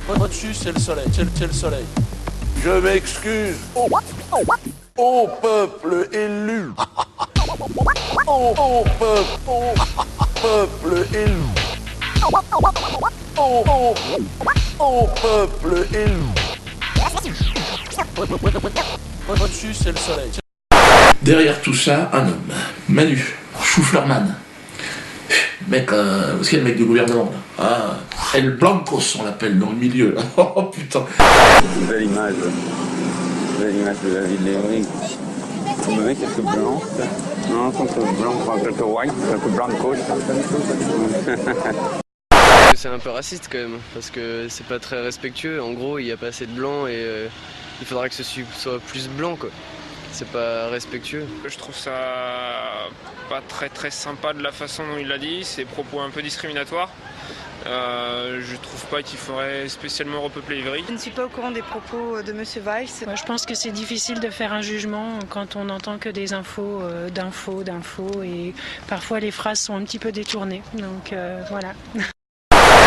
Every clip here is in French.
Au-dessus, c'est le soleil, c'est le soleil. Je m'excuse au peuple élu. Au peuple élu. Au peuple élu. Au-dessus, c'est le soleil. Derrière tout ça, un homme, Manu, Choufleurman. Mec, parce qu'il y a le mec du gouvernement là. Ah, El Blancos on l'appelle dans le milieu là. Oh putain. Belle image de la ville d'Evry. Vous avez quelques blancs? Non, quelques blancs, quelques white, quelques blancos. C'est un peu raciste quand même, parce que c'est pas très respectueux. En gros, il n'y a pas assez de blanc et il faudra que ce soit plus blanc, quoi. C'est pas respectueux. Je trouve ça pas très sympa de la façon dont il l'a dit, ses propos un peu discriminatoires. Je trouve pas qu'il faudrait spécialement repeupler Ivry. Je ne suis pas au courant des propos de M. Weill. Je pense que c'est difficile de faire un jugement quand on n'entend que des infos, d'infos, et parfois les phrases sont un petit peu détournées. Donc voilà.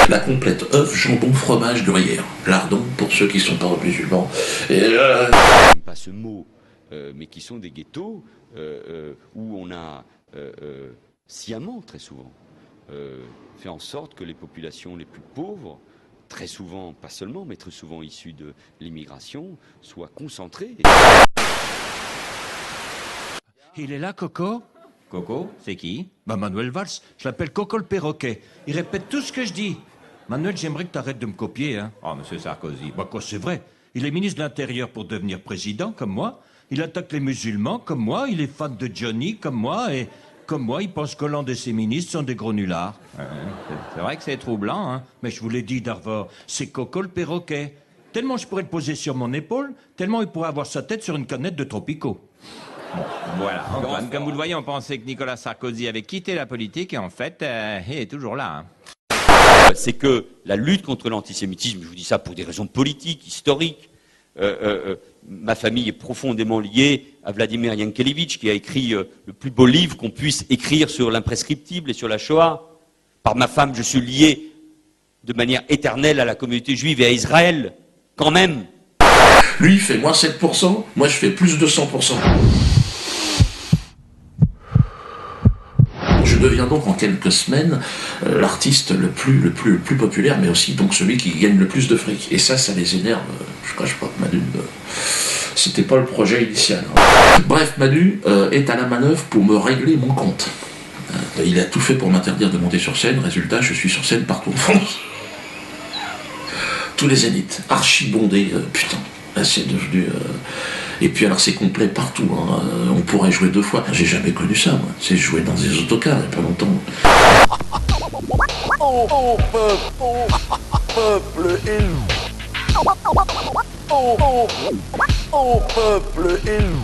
La complète œuf, jambon, fromage, gruyère. Lardon pour ceux qui sont pas musulmans. Et pas ce mot, mais qui sont des ghettos où on a sciemment très souvent fait en sorte que les populations les plus pauvres, très souvent, pas seulement, mais très souvent issues de l'immigration, soient concentrées. Il est là, Coco? Coco, c'est qui? Manuel Valls, je l'appelle Coco le perroquet. Il répète tout ce que je dis. Manuel, j'aimerais que tu arrêtes de me copier, hein. Oh, monsieur Sarkozy. Bah quoi, c'est vrai. Il est ministre de l'Intérieur pour devenir président, comme moi. Il attaque les musulmans, comme moi. Il est fan de Johnny, comme moi. Et comme moi, il pense qu'Hollande et ses ministres sont des gros nullards. C'est vrai que c'est troublant, hein. Mais je vous l'ai dit, Darvor, c'est Coco le perroquet. Tellement je pourrais le poser sur mon épaule, tellement il pourrait avoir sa tête sur une canette de Tropico. Bon, voilà, Antoine, comme vous le voyez, on pensait que Nicolas Sarkozy avait quitté la politique et en fait, il est toujours là. Hein. C'est que la lutte contre l'antisémitisme, je vous dis ça pour des raisons politiques, historiques, ma famille est profondément liée à Vladimir Yankelevitch, qui a écrit le plus beau livre qu'on puisse écrire sur l'imprescriptible et sur la Shoah. Par ma femme, je suis lié de manière éternelle à la communauté juive et à Israël, quand même. lui il fait moins 7%, moi je fais plus de 100%. Je deviens donc en quelques semaines l'artiste le plus populaire, mais aussi donc celui qui gagne le plus de fric. Et ça les énerve. Je cache pas que Manu, c'était pas le projet initial. Bref, Manu est à la manœuvre pour me régler mon compte. Il a tout fait pour m'interdire de monter sur scène. Résultat, je suis sur scène partout en France. Tous les zéniths, archi bondés, putain. Là, c'est devenu... Et puis alors c'est complet partout, hein. On pourrait jouer 2 fois. J'ai jamais connu ça, moi. C'est jouer dans des autocars il n'y a pas longtemps. Au peuple élu. Au peuple élu.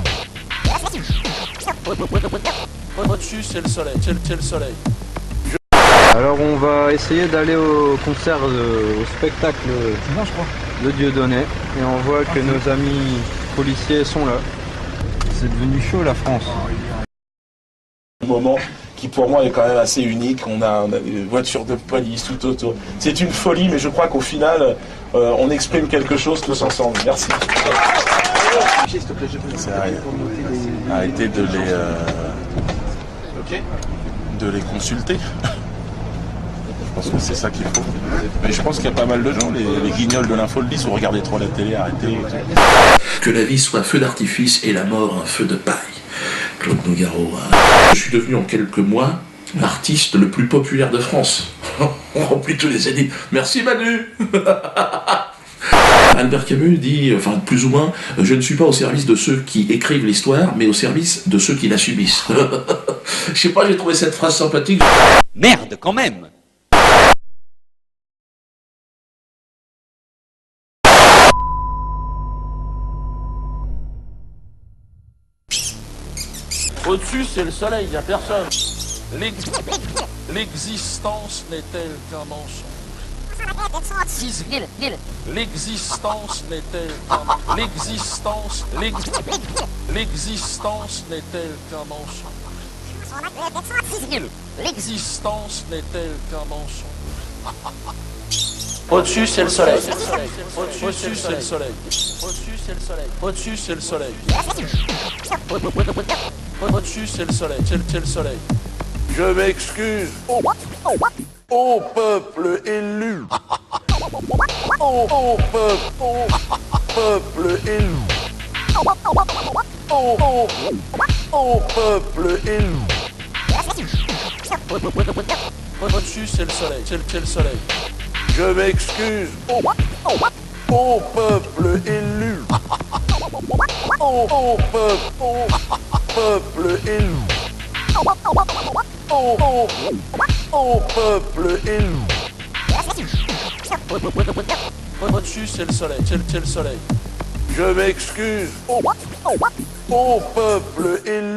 Au-dessus, c'est le soleil, c'est le soleil. Alors on va essayer d'aller au concert, au spectacle de Dieudonné. Et on voit que nos amis policiers sont là. C'est devenu chaud la France. Un moment qui pour moi est quand même assez unique. On a des voitures de police tout autour. C'est une folie, mais je crois qu'au final, on exprime quelque chose tous ensemble. Merci. Arrêtez de les consulter. Je pense que c'est ça qu'il faut. Mais je pense qu'il y a pas mal de gens, les guignols de l'info le disent, vous regardez trop la télé, arrêtez. Que la vie soit feu d'artifice et la mort un feu de paille. Claude Nougaro. Je suis devenu en quelques mois l'artiste le plus populaire de France. On remplit tous les années. Merci Manu. Albert Camus dit, enfin plus ou moins, je ne suis pas au service de ceux qui écrivent l'histoire, mais au service de ceux qui la subissent. Je sais pas, j'ai trouvé cette phrase sympathique. Merde, quand même. Au-dessus, c'est le soleil, il n'y a personne. L'existence n'est-elle qu'un mensonge? L'existence n'est-elle qu'un mensonge? L'existence n'est-elle qu'un mensonge? L'existence n'est-elle qu'un mensonge? Au-dessus, c'est le soleil. Au-dessus, c'est le soleil. Au-dessus, c'est le soleil. Au-dessus, c'est le soleil. Au-dessus, c'est le soleil. C'est le soleil. Je m'excuse au peuple élu. Au peuple élu. Au peuple élu. Au-dessus, c'est le soleil. C'est le soleil. Je m'excuse au peuple élu. Au peuple élu. Au peuple élu. Au-dessus, c'est le soleil. C'est le soleil. Je m'excuse au peuple élu.